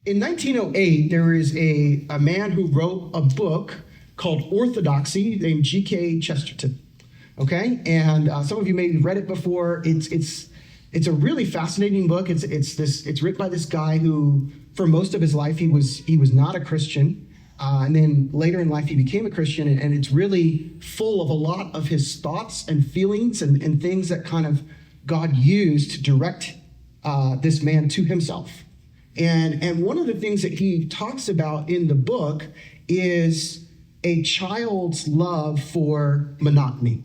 In 1908, there is a man who wrote a book called Orthodoxy named G.K. Chesterton. Okay, and some of you maybe read it before. It's a really fascinating book. It's written by this guy who, for most of his life, he was not a Christian, and then later in life he became a Christian, and it's really full of a lot of his thoughts and feelings and things that kind of God used to direct this man to himself. And one of the things that he talks about in the book is a child's love for monotony,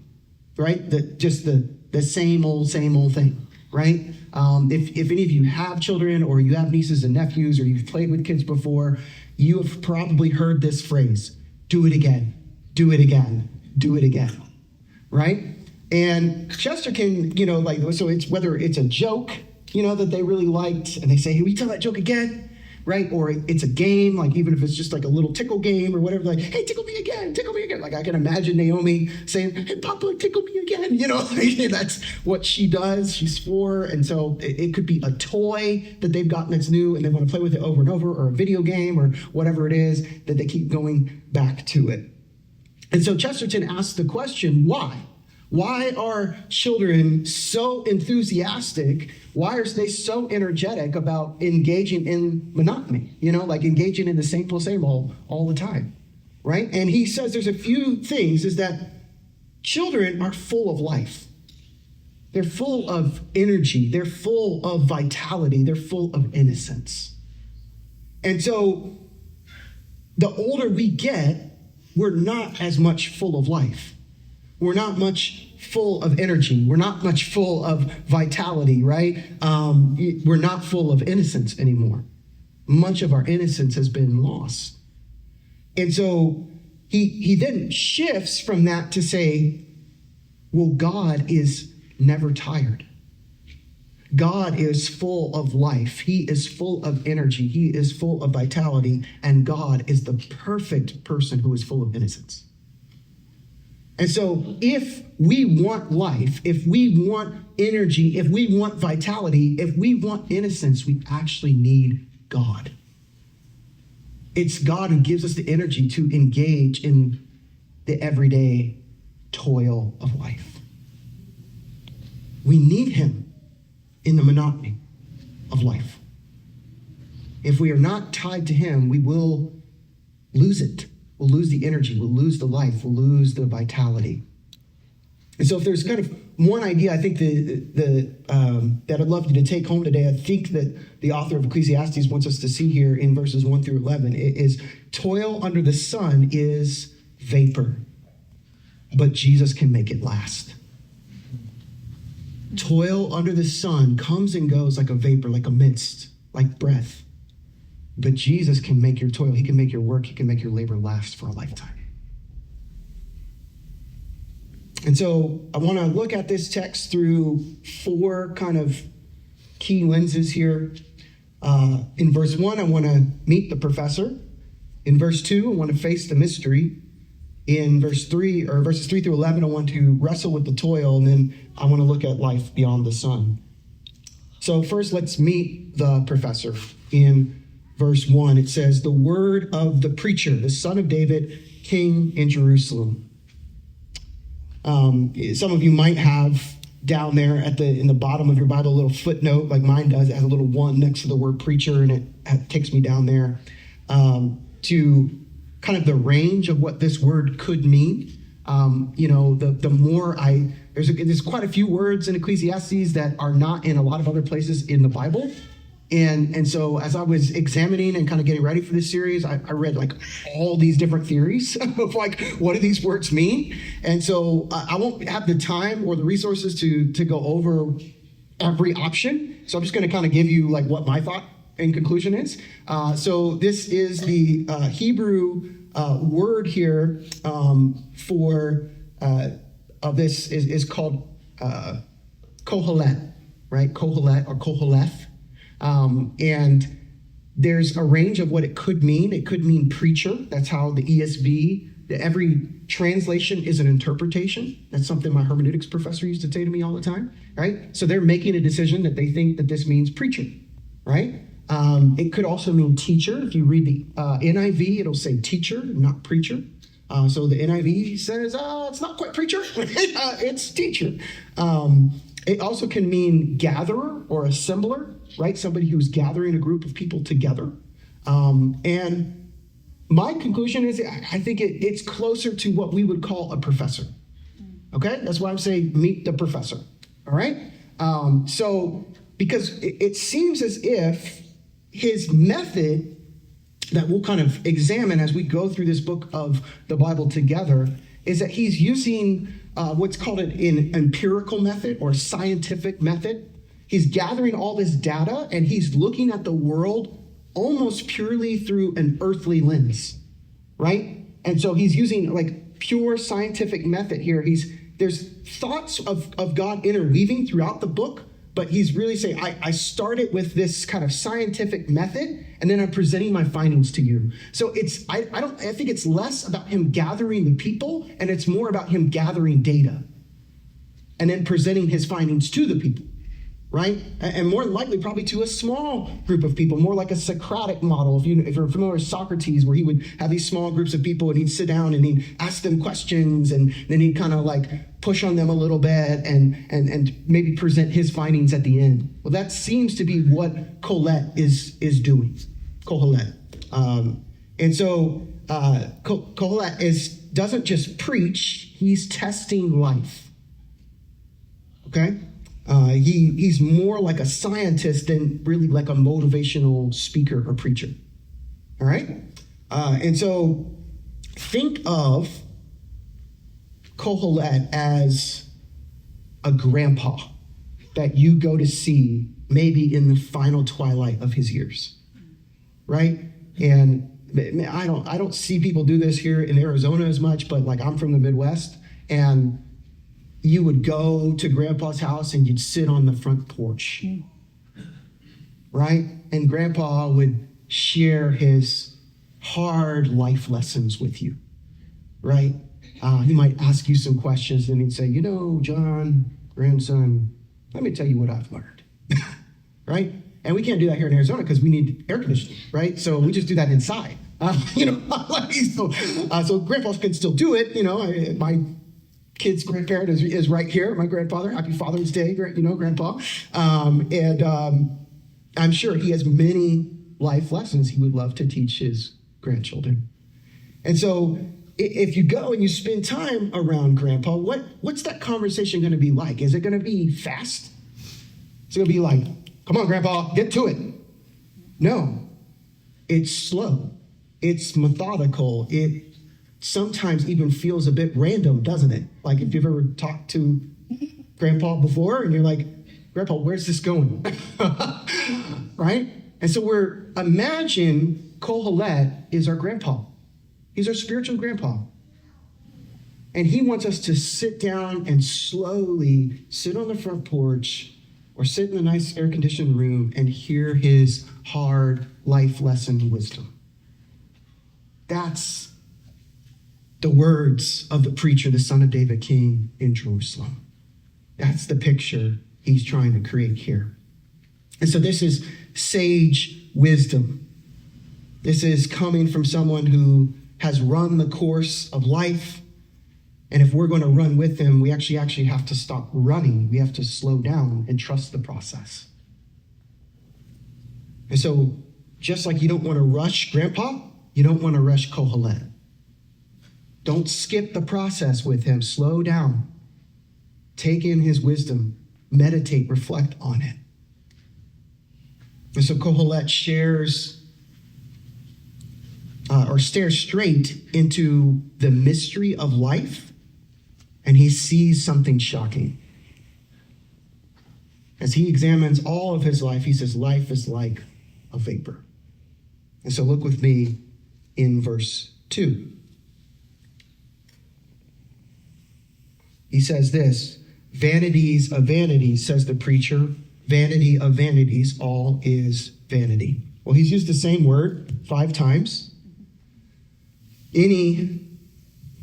right? The same old thing, right? If any of you have children or you have nieces and nephews or you've played with kids before, you have probably heard this phrase, do it again, do it again, do it again, right? And Chesterton, so it's whether it's a joke, that they really liked, and they say, hey, will you tell that joke again? Right? Or it's a game, like even if it's just like a little tickle game or whatever, like, hey, tickle me again, tickle me again. Like I can imagine Naomi saying, hey, Papa, tickle me again. That's what she does. She's 4. And so it could be a toy that they've gotten that's new and they want to play with it over and over, or a video game or whatever it is that they keep going back to it. And so Chesterton asks the question, why? Why are children so enthusiastic? Why are they so energetic about engaging in monotony? Like engaging in the same all the time, right? And he says there's a few things, is that children are full of life. They're full of energy. They're full of vitality. They're full of innocence. And so the older we get, we're not as much full of life. We're not much full of energy. We're not much full of vitality, right? We're not full of innocence anymore. Much of our innocence has been lost. And so he then shifts from that to say, well, God is never tired. God is full of life. He is full of energy. He is full of vitality. And God is the perfect person who is full of innocence. And so if we want life, if we want energy, if we want vitality, if we want innocence, we actually need God. It's God who gives us the energy to engage in the everyday toil of life. We need him in the monotony of life. If we are not tied to him, we will lose it. We'll lose the energy, we'll lose the life, we'll lose the vitality. And so if there's kind of one idea I think that I'd love you to take home today, I think that the author of Ecclesiastes wants us to see here in verses 1 through 11, is toil under the sun is vapor, but Jesus can make it last. Toil under the sun comes and goes like a vapor, like a mist, like breath. But Jesus can make your toil, he can make your work, he can make your labor last for a lifetime. And so I want to look at this text through 4 kind of key lenses here. In verse 1, I want to meet the professor. In verse 2, I want to face the mystery. In verses 3 through 11, I want to wrestle with the toil, and then I want to look at life beyond the sun. So first, let's meet the professor. In verse 1, it says, the word of the preacher, the son of David, king in Jerusalem. Some of you might have down there in the bottom of your Bible a little footnote, like mine does. It has a little 1 next to the word preacher, and it takes me down there to kind of the range of what this word could mean. The more there's quite a few words in Ecclesiastes that are not in a lot of other places in the Bible. And so as I was examining and kind of getting ready for this series, I read like all these different theories of like, what do these words mean? And so I won't have the time or the resources to go over every option. So I'm just going to kind of give you like what my thought and conclusion is. So this is the Hebrew word here for of this is called kohelet, right? Kohelet or koheleth. And there's a range of what it could mean. It could mean preacher. That's how the ESV, every translation is an interpretation. That's something my hermeneutics professor used to say to me all the time, right? So they're making a decision that they think that this means preacher, right? It could also mean teacher. If you read the NIV, it'll say teacher, not preacher. So the NIV says, it's not quite preacher, it's teacher. It also can mean gatherer or assembler, right? Somebody who's gathering a group of people together. And my conclusion is I think it's closer to what we would call a professor. Okay? That's why I'm saying meet the professor. All right? So because it seems as if his method that we'll kind of examine as we go through this book of the Bible together is that he's using what's called an empirical method or scientific method. He's gathering all this data and he's looking at the world almost purely through an earthly lens, right? And so he's using like pure scientific method here. There's thoughts of God interweaving throughout the book, but he's really saying, I started with this kind of scientific method, and then I'm presenting my findings to you. So I think it's less about him gathering the people, and it's more about him gathering data, and then presenting his findings to the people, right? And more likely probably to a small group of people, more like a Socratic model. If you're familiar with Socrates, where he would have these small groups of people and he'd sit down and he'd ask them questions and then he'd kind of like push on them a little bit and maybe present his findings at the end. Well, that seems to be what Colette is doing. Kohelet. And so Kohelet doesn't just preach, he's testing life. Okay? He's more like a scientist than really like a motivational speaker or preacher. All right? And so think of Kohelet as a grandpa that you go to see maybe in the final twilight of his years, right? And I don't see people do this here in Arizona as much, but like I'm from the Midwest, and you would go to grandpa's house and you'd sit on the front porch, right? And grandpa would share his hard life lessons with you, right? He might ask you some questions, and he'd say, John, grandson, let me tell you what I've learned, right? And we can't do that here in Arizona because we need air conditioning, right? So we just do that inside, so grandpa can still do it. My kid's grandparent is right here, my grandfather. Happy Father's Day, grandpa. I'm sure he has many life lessons he would love to teach his grandchildren. And so if you go and you spend time around grandpa, what's that conversation going to be like? Is it going to be fast? Is it going to be like, come on, grandpa, get to it? No, it's slow. It's methodical. It sometimes even feels a bit random, doesn't it? Like if you've ever talked to grandpa before and you're like, grandpa, where's this going? Right? And so imagine Kohelet is our grandpa. He's our spiritual grandpa. And he wants us to sit down and slowly sit on the front porch or sit in a nice air-conditioned room and hear his hard life lesson wisdom. That's the words of the preacher, the son of David, king in Jerusalem. That's the picture he's trying to create here. And so this is sage wisdom. This is coming from someone who has run the course of life. And if we're going to run with him, we actually have to stop running. We have to slow down and trust the process. And so just like you don't want to rush grandpa, you don't want to rush Kohelet. Don't skip the process with him. Slow down. Take in his wisdom. Meditate, reflect on it. And so Kohelet stares straight into the mystery of life, and he sees something shocking. As he examines all of his life, he says, life is like a vapor. And so look with me in verse 2. He says this, vanities of vanities, says the preacher, vanity of vanities, all is vanity. Well, he's used the same word 5 times. Any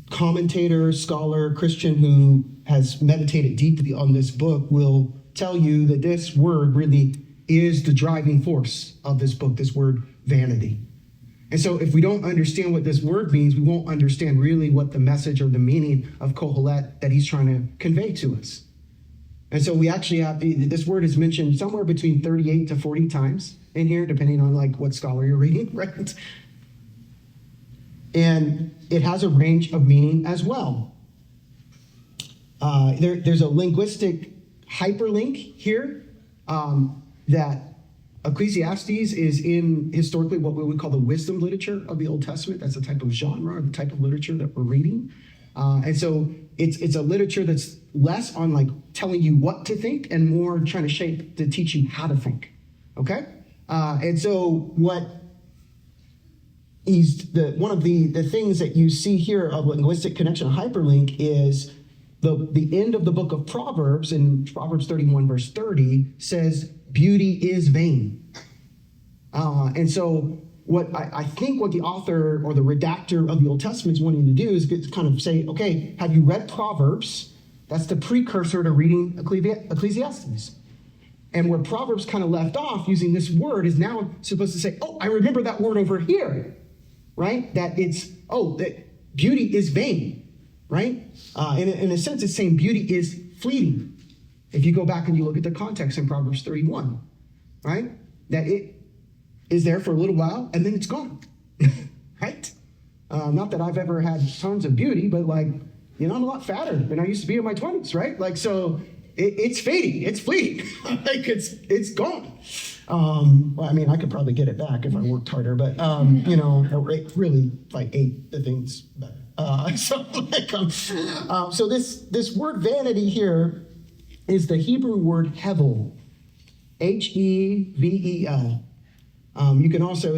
commentator, scholar, Christian who has meditated deeply on this book will tell you that this word really is the driving force of this book, this word vanity. And so if we don't understand what this word means, we won't understand really what the message or the meaning of Kohelet that he's trying to convey to us. And so we actually have, this word is mentioned somewhere between 38 to 40 times in here, depending on like what scholar you're reading, right? And it has a range of meaning as well. There's a linguistic hyperlink here that Ecclesiastes is in historically what we would call the wisdom literature of the Old Testament. That's the type of genre, the type of literature that we're reading. And so it's a literature that's less on like telling you what to think and more trying to teach you how to think. Okay? And so what one of the things that you see here of linguistic connection hyperlink is the end of the book of Proverbs, in Proverbs 31 verse 30, says beauty is vain. And so what I think what the author or the redactor of the Old Testament is wanting to do is kind of say, okay, have you read Proverbs? That's the precursor to reading Ecclesiastes. And where Proverbs kind of left off using this word is now supposed to say, oh, I remember that word over here, right? That beauty is vain, right? In a sense, it's saying beauty is fleeting. If you go back and you look at the context in Proverbs 31, right? That it is there for a little while and then it's gone, right? Not that I've ever had tons of beauty, but like, I'm a lot fatter than I used to be in my 20s, right? Like, so it's fading, it's fleeting, like it's gone. Well, I mean, I could probably get it back if I worked harder, but it really like ate the things better. So this word vanity here is the Hebrew word hevel, Hevel. You can also,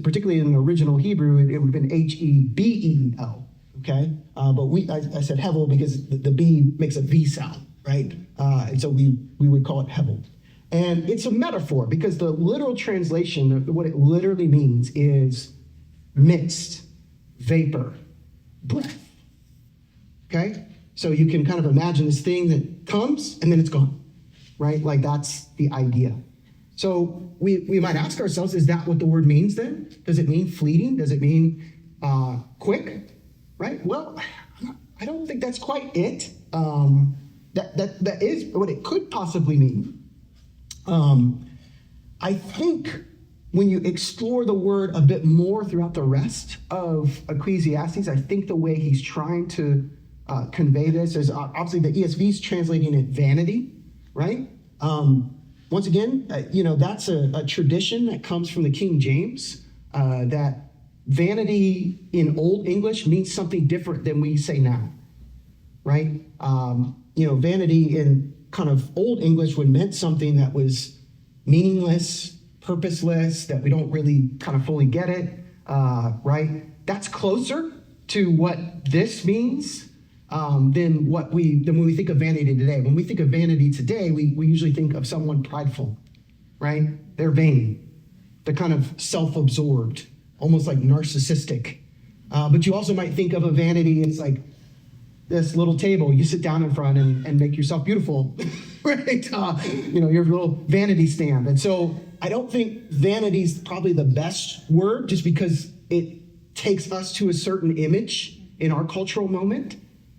particularly in the original Hebrew, it would have been Hebel. Okay, but I said hevel because the B makes a V sound, right? And so we would call it hevel. And it's a metaphor because the literal translation, what it literally means is mist, vapor, breath. Okay? So you can kind of imagine this thing that comes and then it's gone, right? Like that's the idea. So we might ask ourselves, is that what the word means then? Does it mean fleeting? Does it mean quick? Right? Well, I don't think that's quite it. That is what it could possibly mean. I think when you explore the word a bit more throughout the rest of Ecclesiastes, I think the way he's trying to convey this is obviously the ESV is translating it vanity, right? Once again, that's a tradition that comes from the King James, that vanity in Old English means something different than we say now, right? Vanity in kind of Old English would meant something that was meaningless, purposeless, that we don't really kind of fully get it, right? That's closer to what this means than when we think of vanity today. When we think of vanity today, we usually think of someone prideful, right? They're vain. They're kind of self-absorbed, almost like narcissistic. But you also might think of a vanity, it's like this little table you sit down in front and make yourself beautiful, right? Your little vanity stand. And so I don't think vanity is probably the best word just because it takes us to a certain image in our cultural moment.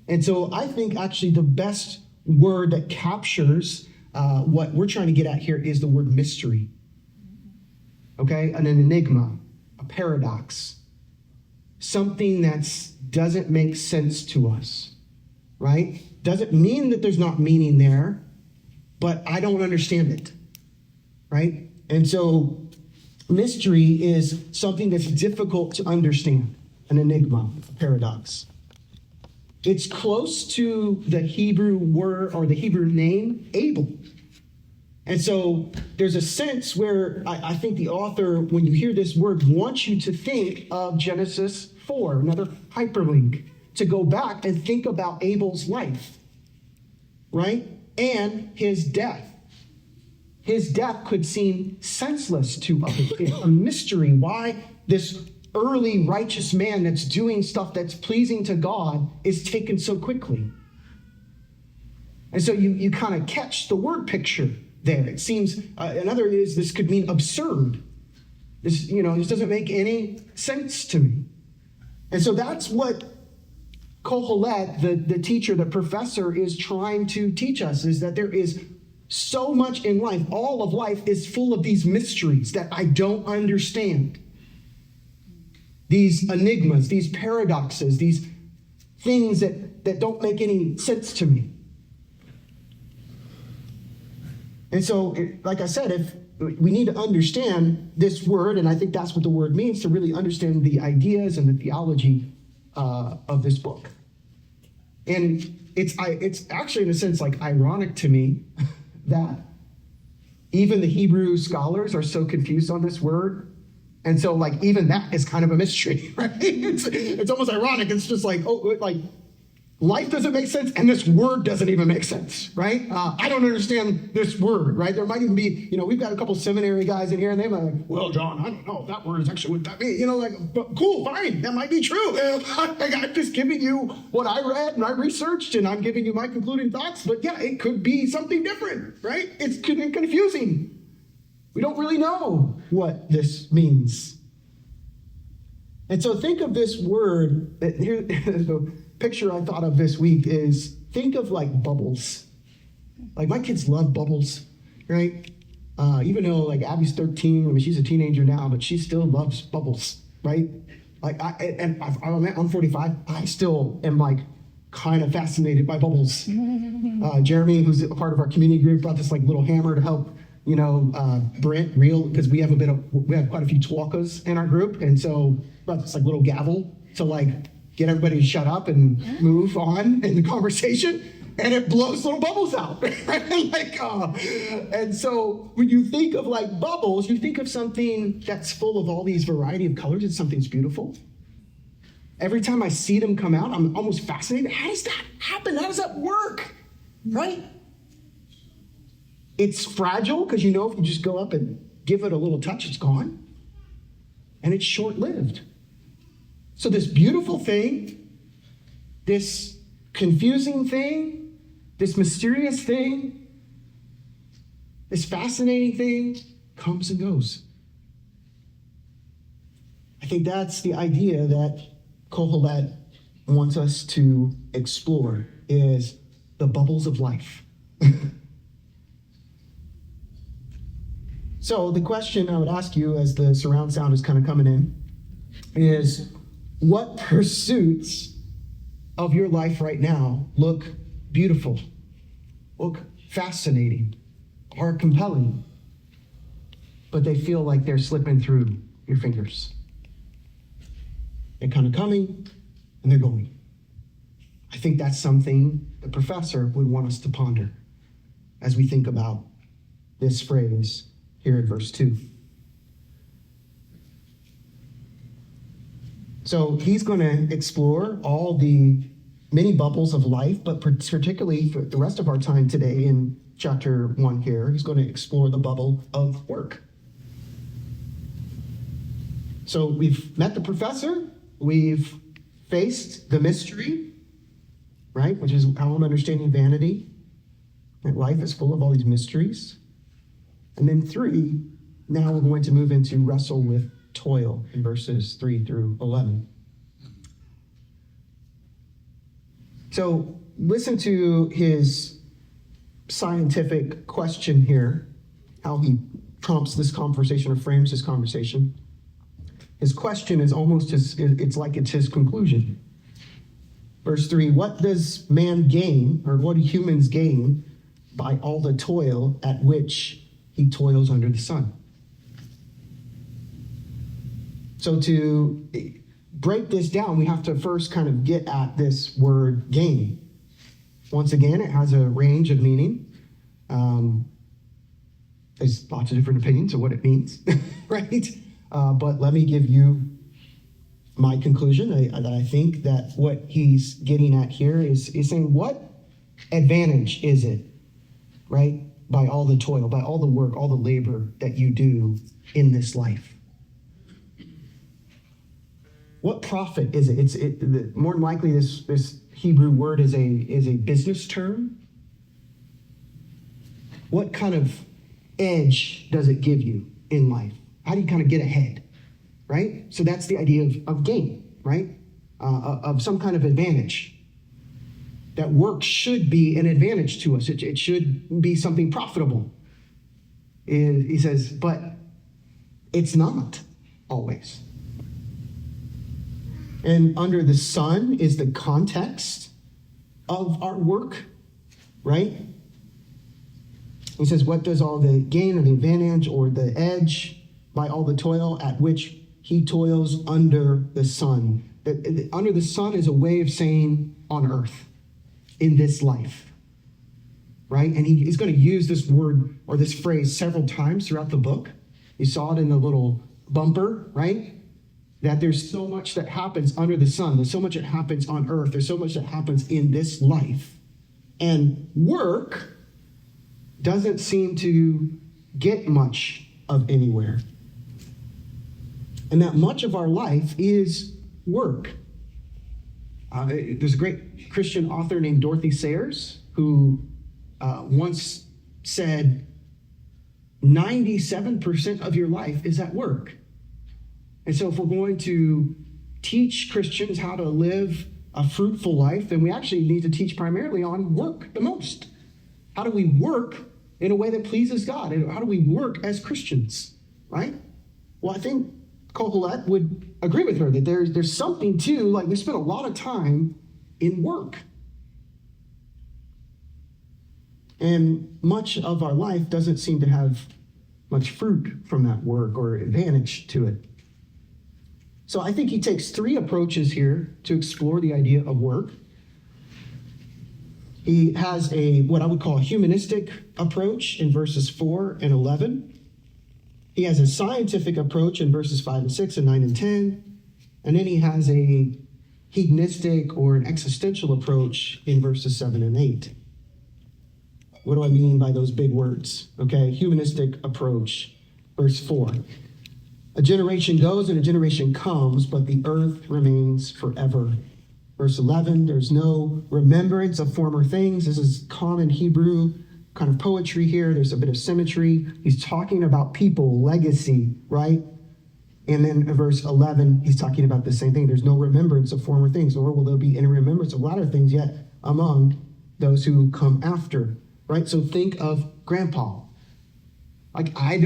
And so I think actually the best word that captures what we're trying to get at here is the word mystery. Okay? An enigma, a paradox, something that doesn't make sense to us, right? Doesn't mean that there's not meaning there, but I don't understand it, right? And so mystery is something that's difficult to understand, an enigma, a paradox. It's close to the Hebrew word or the Hebrew name Abel. And so there's a sense where I think the author, when you hear this word, wants you to think of Genesis 4, another hyperlink, to go back and think about Abel's life, right? And his death. His death could seem senseless to us. It's a mystery why this early righteous man that's doing stuff that's pleasing to God is taken so quickly. And so you kind of catch the word picture there. It seems, another is this could mean absurd. This doesn't make any sense to me. And so that's what Kohelet, the teacher, the professor, is trying to teach us, is that there is so much in life. All of life is full of these mysteries that I don't understand. These enigmas, these paradoxes, these things that don't make any sense to me. And so, like I said, if we need to understand this word, and I think that's what the word means, to really understand the ideas and the theology of this book. And it's actually, in a sense, like ironic to me that even the Hebrew scholars are so confused on this word. And so, like, even that is kind of a mystery, right? It's almost ironic. It's just like, life doesn't make sense, and this word doesn't even make sense, right? I don't understand this word, right? There might even be, we've got a couple seminary guys in here, and they're like, well, John, I don't know if that word is actually what that means. But cool, fine, that might be true. I'm just giving you what I read and I researched, and I'm giving you my concluding thoughts. But yeah, it could be something different, right? It's confusing. We don't really know what this means. And so think of this word. Here, the picture I thought of this week is, think of like bubbles. Like, my kids love bubbles, right? Even though like Abby's 13, she's a teenager now, but she still loves bubbles, right? Like, I'm 45. I still am like kind of fascinated by bubbles. Jeremy, who's a part of our community group, brought this like little hammer to help Brent reel, because we have quite a few Twalkas in our group, and so brought this like little gavel to like get everybody to shut up and move on in the conversation, and it blows little bubbles out. And so when you think of like bubbles, you think of something that's full of all these variety of colors, and something's beautiful. Every time I see them come out, I'm almost fascinated. How does that happen? How does that work? Right? It's fragile, because if you just go up and give it a little touch, it's gone. And it's short-lived. So this beautiful thing, this confusing thing, this mysterious thing, this fascinating thing comes and goes. I think that's the idea that Kohelet wants us to explore, is the bubbles of life. So the question I would ask you, as the surround sound is kind of coming in, is, what pursuits of your life right now look beautiful, look fascinating, are compelling, but they feel like they're slipping through your fingers? They're kind of coming and they're going. I think that's something the professor would want us to ponder as we think about this phrase here in verse 2. So he's going to explore all the many bubbles of life, but particularly for the rest of our time today in chapter 1 here, he's going to explore the bubble of work. So we've met the professor, we've faced the mystery, right, which is how I'm understanding vanity, that life is full of all these mysteries. And then 3, now we're going to move into wrestle with toil in verses 3 through 11. So listen to his scientific question here, how he prompts this conversation or frames this conversation. His question is almost it's like it's his conclusion. Verse 3, what does man gain, or what do humans gain by all the toil at which he toils under the sun? So to break this down, we have to first kind of get at this word gain. Once again, it has a range of meaning. There's lots of different opinions of what it means, right? But let me give you my conclusion. I think that what he's getting at here is saying, what advantage is it, right, by all the toil, by all the work, all the labor that you do in this life? What profit is it? More than likely, this Hebrew word is a business term. What kind of edge does it give you in life? How do you kind of get ahead, right? So that's the idea of gain, right? Of some kind of advantage. That work should be an advantage to us. It should be something profitable. And he says, but it's not always. And under the sun is the context of our work, right? He says, what does all the gain or the advantage or the edge by all the toil at which he toils under the sun? Under the sun is a way of saying on earth, in this life, right? And he's going to use this word or this phrase several times throughout the book. You saw it in the little bumper, right? That there's so much that happens under the sun. There's so much that happens on earth. There's so much that happens in this life. And work doesn't seem to get much of anywhere. And that much of our life is work. There's a great Christian author named Dorothy Sayers who once said 97% of your life is at work. And so if we're going to teach Christians how to live a fruitful life, then we actually need to teach primarily on work the most. How do we work in a way that pleases God? And how do we work as Christians, right? Well, I think Kohelet would agree with her that there's something to, like, we spend a lot of time in work. And much of our life doesn't seem to have much fruit from that work or advantage to it. So I think he takes three approaches here to explore the idea of work. He has what I would call a humanistic approach in verses 4 and 11. He has a scientific approach in verses 5 and 6 and 9 and 10. And then he has a hedonistic or an existential approach in verses 7 and 8. What do I mean by those big words? Okay, humanistic approach, verse 4. A generation goes and a generation comes, but the earth remains forever. Verse 11, there's no remembrance of former things. This is common Hebrew kind of poetry here. There's a bit of symmetry. He's talking about people, legacy, right? And then in verse 11, he's talking about the same thing. There's no remembrance of former things, nor will there be any remembrance of latter things yet among those who come after, right? So think of Grandpa. Like, I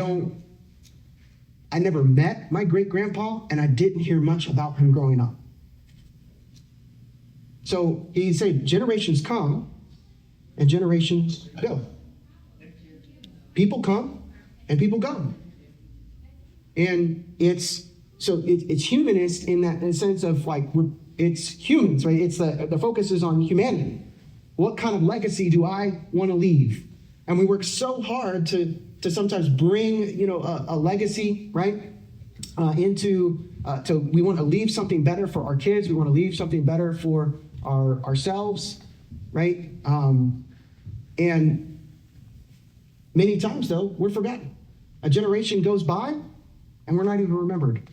never met my great-grandpa, and I didn't hear much about him growing up. So he said, generations come and generations go. People come and people go. And it's humanist in the sense of, like, it's humans, right? It's the focus is on humanity. What kind of legacy do I want to leave? And we work so hard to sometimes bring, a legacy, right? We want to leave something better for our kids. We want to leave something better for ourselves, right? And many times, though, we're forgotten. A generation goes by, and we're not even remembered.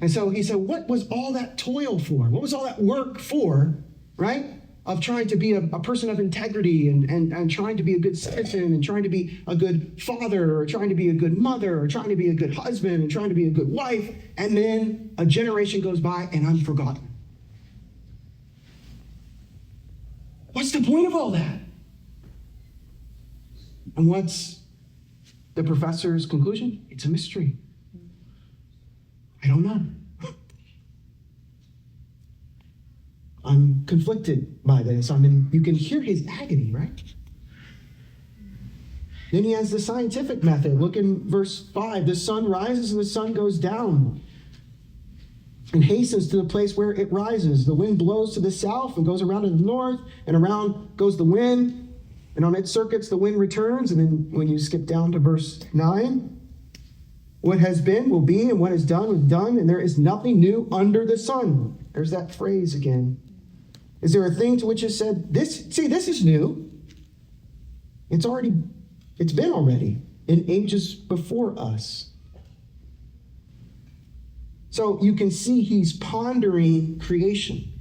And so he said, what was all that toil for? What was all that work for, right? Of trying to be a person of integrity and trying to be a good citizen and trying to be a good father or trying to be a good mother or trying to be a good husband and trying to be a good wife. And then a generation goes by and I'm forgotten. What's the point of all that? And what's the professor's conclusion? It's a mystery. I don't know. I'm conflicted by this. You can hear his agony, right? Then he has the scientific method. Look in verse 5. The sun rises and the sun goes down and hastens to the place where it rises. The wind blows to the south and goes around to the north, and around goes the wind. And on its circuits, the wind returns. And then when you skip down to verse 9, what has been will be, and what is done was done, and there is nothing new under the sun. There's that phrase again. Is there a thing to which is said, this is new. It's been already in ages before us. So you can see he's pondering creation,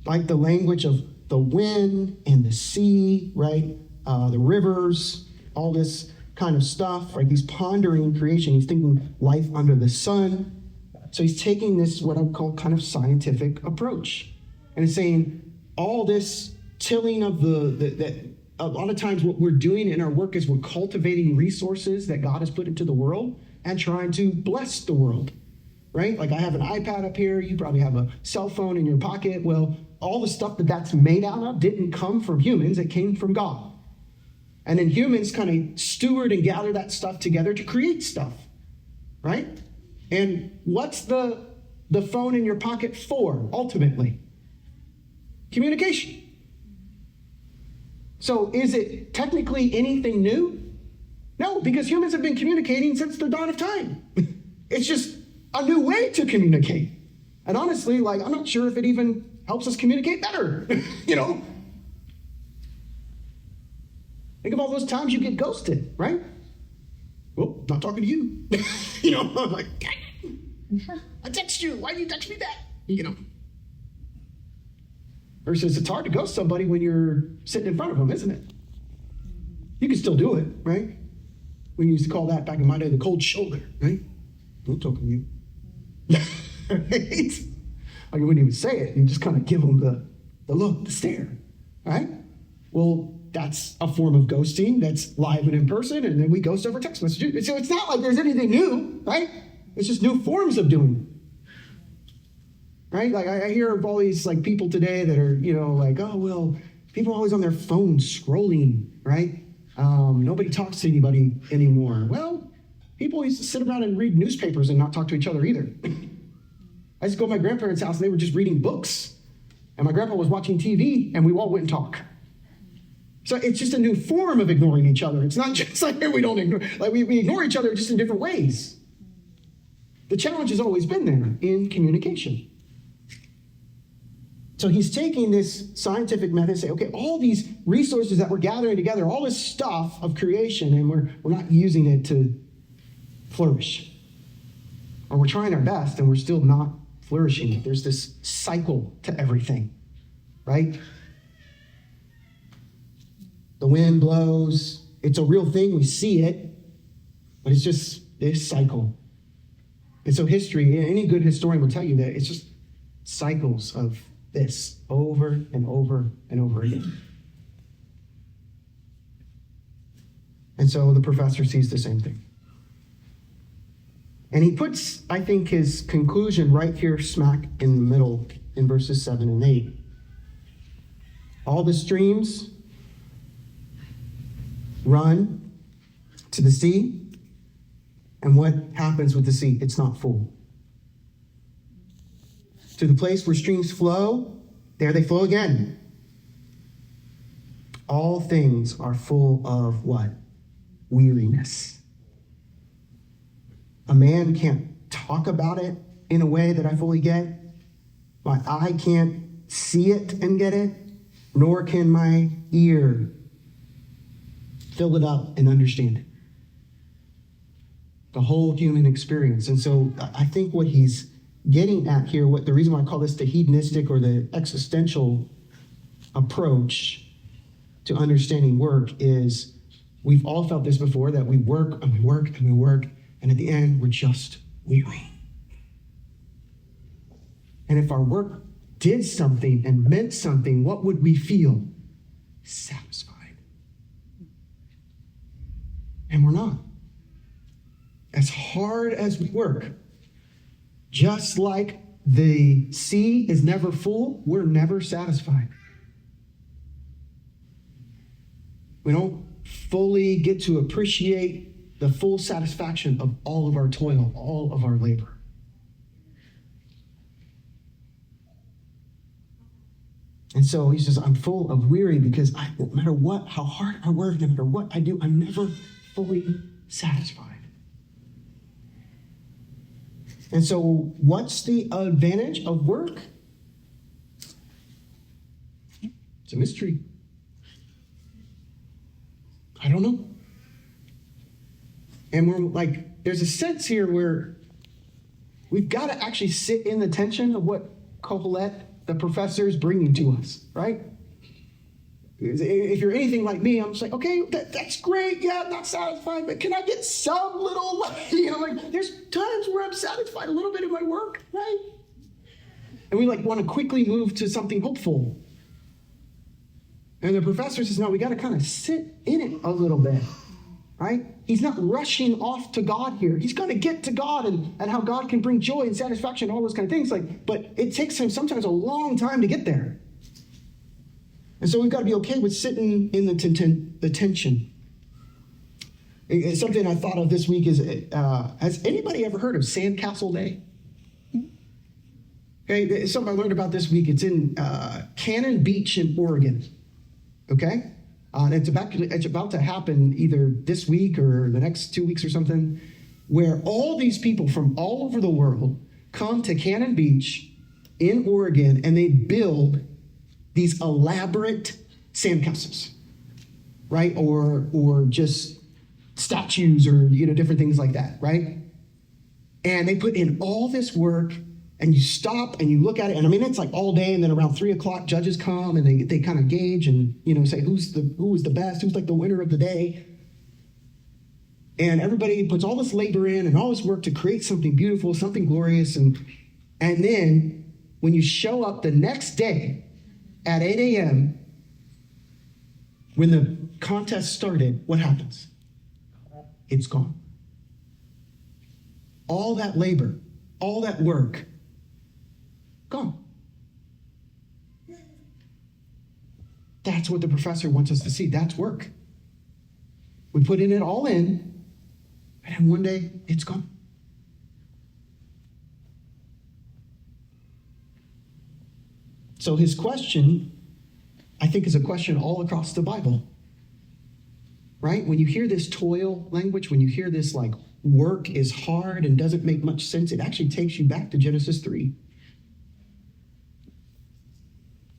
like the language of the wind and the sea, right? The rivers, all this kind of stuff, right? He's pondering creation. He's thinking life under the sun. So he's taking this, what I would call kind of scientific approach. And he's saying all this tilling of that a lot of times what we're doing in our work is we're cultivating resources that God has put into the world and trying to bless the world, right? Like I have an iPad up here. You probably have a cell phone in your pocket. Well, all the stuff that's made out of didn't come from humans. It came from God. And then humans kind of steward and gather that stuff together to create stuff, right? And what's the phone in your pocket for, ultimately? Communication. So is it technically anything new? No, because humans have been communicating since the dawn of time. It's just a new way to communicate. And honestly, I'm not sure if it even helps us communicate better, Think of all those times you get ghosted, right? Well, not talking to you. I'm like, I text you. Why did you text me that? Versus it's hard to ghost somebody when you're sitting in front of them, isn't it? You can still do it, right? We used to call that back in my day the cold shoulder, right? I'm talking to you. Right? Like you wouldn't even say it. You just kind of give them the look, the stare, right? Well, that's a form of ghosting that's live and in person, and then we ghost over text messages. So it's not like there's anything new, right? It's just new forms of doing it, right? Like I hear of all these people today that are, oh, well, people are always on their phones scrolling, right? Nobody talks to anybody anymore. Well, people used to sit around and read newspapers and not talk to each other either. I used to go to my grandparents' house and they were just reading books. And my grandpa was watching TV and we all wouldn't talk. So it's just a new form of ignoring each other. It's not just like we don't ignore, we ignore each other just in different ways. The challenge has always been there in communication. So he's taking this scientific method and say, okay, all these resources that we're gathering together, all this stuff of creation, and we're not using it to flourish. Or we're trying our best and we're still not flourishing. There's this cycle to everything, right? The wind blows. It's a real thing. We see it. But it's just this cycle. And so history, any good historian will tell you that it's just cycles of this over and over and over again. And so the professor sees the same thing. And he puts, I think, his conclusion right here smack in the middle in verses 7 and 8. All the streams run to the sea. And what happens with the sea? It's not full. To the place where streams flow, there they flow again. All things are full of what? Weariness. A man can't talk about it in a way that I fully get. My eye can't see it and get it, nor can my ear fill it up and understand it. The whole human experience. And so I think what he's getting at here, the reason why I call this the hedonistic or the existential approach to understanding work is we've all felt this before, that we work and we work and we work, and at the end, we're just weary. And if our work did something and meant something, what would we feel? Satisfied. And we're not. As hard as we work, just like the sea is never full, we're never satisfied. We don't fully get to appreciate the full satisfaction of all of our toil, all of our labor. And so he says, I'm full of weary because no matter what, how hard I work, no matter what I do, I'm never fully satisfied. And so what's the advantage of work? It's a mystery. I don't know. And we're there's a sense here where we've got to actually sit in the tension of what Kohelet, the professor, is bringing to us, right? If you're anything like me, I'm just like, okay, that's great. Yeah, I'm not satisfied, but can I get some little, like there's times where I'm satisfied a little bit in my work, right? And we want to quickly move to something hopeful. And the professor says, no, we got to kind of sit in it a little bit, right? He's not rushing off to God here. He's going to get to God and how God can bring joy and satisfaction and all those kind of things. But it takes him sometimes a long time to get there. And so we've got to be okay with sitting in the tension. Something I thought of this week is, has anybody ever heard of Sandcastle Day? Okay, it's something I learned about this week. It's in Cannon Beach in Oregon. Okay? And it's about to happen either this week or the next 2 weeks or something, where all these people from all over the world come to Cannon Beach in Oregon and they build these elaborate sandcastles, right? Or just statues or different things like that, right? And they put in all this work, and you stop and you look at it, and I mean it's like all day, and then around 3 o'clock judges come and they kind of gauge and say who was the best, who's like the winner of the day. And everybody puts all this labor in and all this work to create something beautiful, something glorious, and then when you show up the next day at 8 a.m. when the contest started, what happens? It's gone. All that labor, all that work, gone. That's what the professor wants us to see. That's work. We put it all in, and then one day it's gone. So his question, I think, is a question all across the Bible. Right? When you hear this toil language, when you hear this work is hard and doesn't make much sense, it actually takes you back to Genesis 3.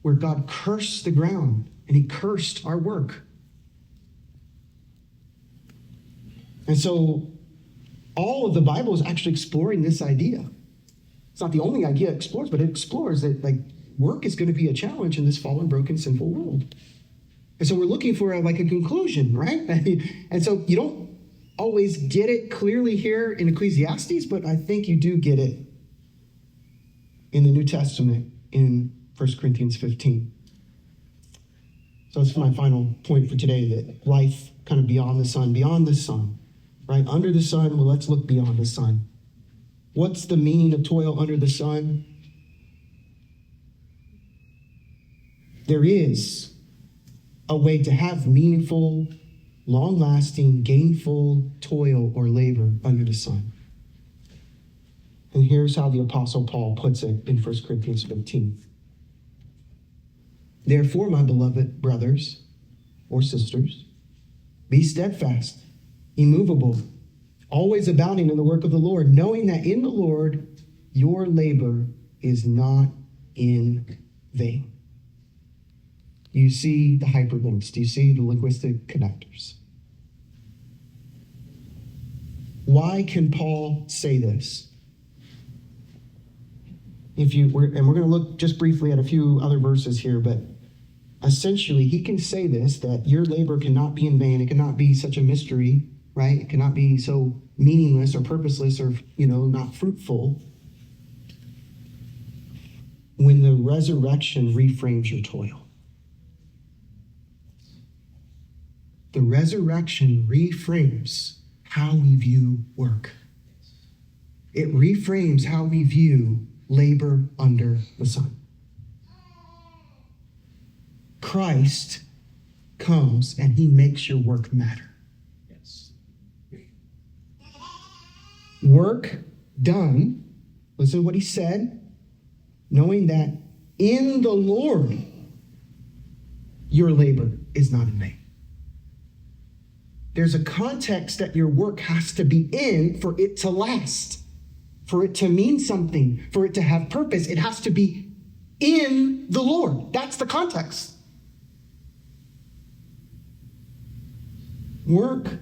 Where God cursed the ground and he cursed our work. And so all of the Bible is actually exploring this idea. It's not the only idea it explores, but it explores that work is going to be a challenge in this fallen, broken, sinful world. And so we're looking for a conclusion, right? And so you don't always get it clearly here in Ecclesiastes, but I think you do get it in the New Testament in 1 Corinthians 15. So that's my final point for today, that life kind of beyond the sun, right? Under the sun, well, let's look beyond the sun. What's the meaning of toil under the sun? There is a way to have meaningful, long-lasting, gainful toil or labor under the sun. And here's how the Apostle Paul puts it in 1 Corinthians 15. Therefore, my beloved brothers or sisters, be steadfast, immovable, always abounding in the work of the Lord, knowing that in the Lord your labor is not in vain. Do you see the hyperlinks? Do you see the linguistic connectors? Why can Paul say this? We're going to look just briefly at a few other verses here, but essentially he can say this, that your labor cannot be in vain. It cannot be such a mystery, right? It cannot be so meaningless or purposeless or, not fruitful when the resurrection reframes your toil. The resurrection reframes how we view work. It reframes how we view labor under the sun. Christ comes and he makes your work matter. Yes. Work done, listen to what he said, knowing that in the Lord your labor is not in vain. There's a context that your work has to be in for it to last, for it to mean something, for it to have purpose. It has to be in the Lord. That's the context. Work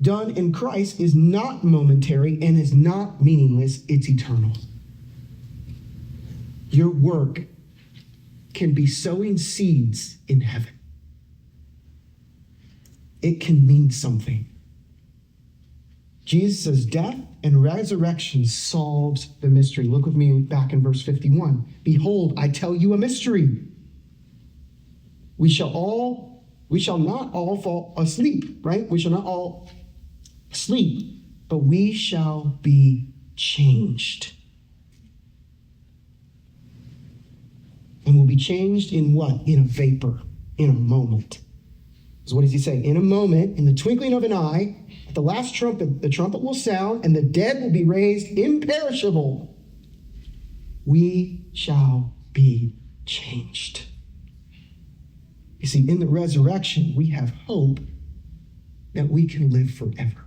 done in Christ is not momentary and is not meaningless. It's eternal. Your work can be sowing seeds in heaven. it can mean something. Jesus says death and resurrection solves the mystery. Look with me back in verse 51. Behold, I tell you a mystery. We shall not all fall asleep, right? We shall not all sleep, but we shall be changed. And we'll be changed in what? In a vapor, in a moment. So what does he say? In a moment, in the twinkling of an eye, at the last trumpet, the trumpet will sound, and the dead will be raised imperishable. We shall be changed. You see, in the resurrection, we have hope that we can live forever.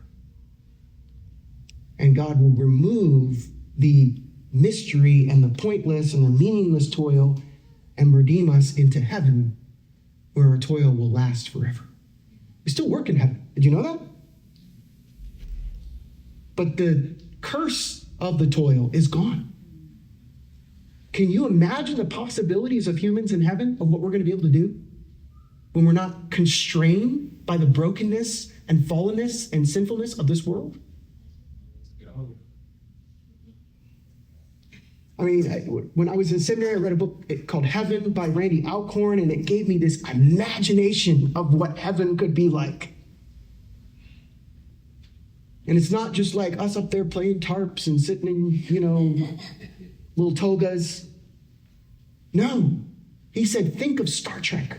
And God will remove the mystery and the pointless and the meaningless toil and redeem us into heaven, where our toil will last forever. We still work in heaven. Did you know that? But the curse of the toil is gone. Can you imagine the possibilities of humans in heaven, of what we're going to be able to do when we're not constrained by the brokenness and fallenness and sinfulness of this world? I mean, when I was in seminary, I read a book called Heaven by Randy Alcorn, and it gave me this imagination of what heaven could be like. And it's not just like us up there playing tarps and sitting in, little togas. No. He said, think of Star Trek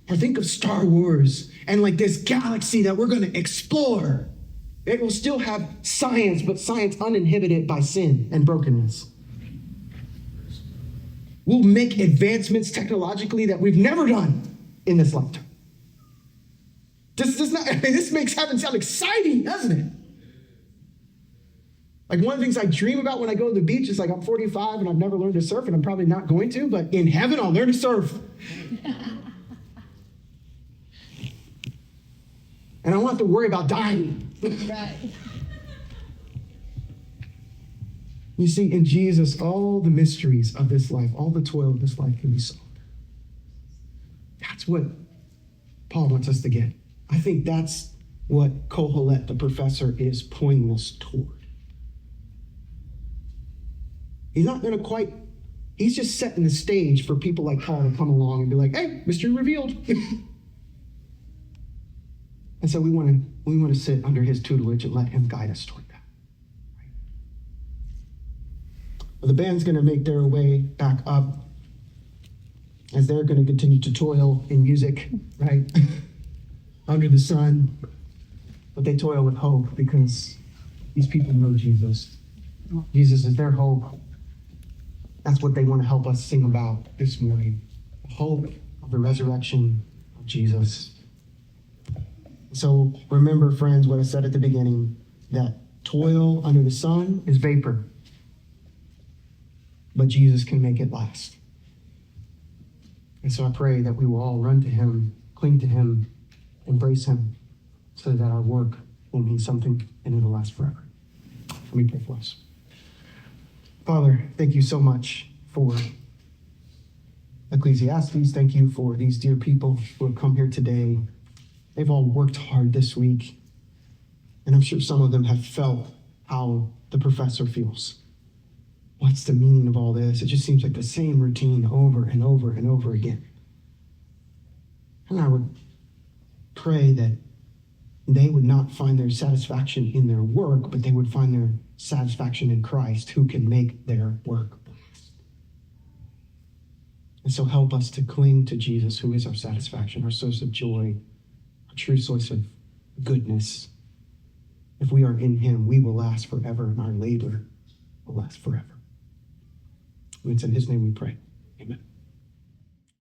or think of Star Wars and like this galaxy that we're going to explore. It will still have science, but science uninhibited by sin and brokenness. We'll make advancements technologically that we've never done in this lifetime. This makes heaven sound exciting, doesn't it? Like one of the things I dream about when I go to the beach is like I'm 45 and I've never learned to surf, and I'm probably not going to, but in heaven I'll learn to surf. And I won't have to worry about dying. Right. You see, in Jesus, all the mysteries of this life, all the toil of this life can be solved. That's what Paul wants us to get. I think that's what Kohelet, the professor, is pointing us toward. He's not going to he's just setting the stage for people like Paul to come along and be like, hey, mystery revealed. And so we want to sit under his tutelage and let him guide us toward that. Well, the band's going to make their way back up as they're going to continue to toil in music, right? Under the sun. But they toil with hope because these people know Jesus. Jesus is their hope. That's what they want to help us sing about this morning. The hope of the resurrection of Jesus. So remember, friends, what I said at the beginning, that toil under the sun is vapor. But Jesus can make it last. And so I pray that we will all run to him, cling to him, embrace him, so that our work will mean something and it'll last forever. Let me pray for us. Father, thank you so much for Ecclesiastes. Thank you for these dear people who have come here today. They've all worked hard this week. And I'm sure some of them have felt how the professor feels. What's the meaning of all this? It just seems like the same routine over and over and over again. And I would pray that they would not find their satisfaction in their work, but they would find their satisfaction in Christ, who can make their work last. And so help us to cling to Jesus, who is our satisfaction, our source of joy, our true source of goodness. If we are in him, we will last forever, and our labor will last forever. It's in his name we pray. Amen.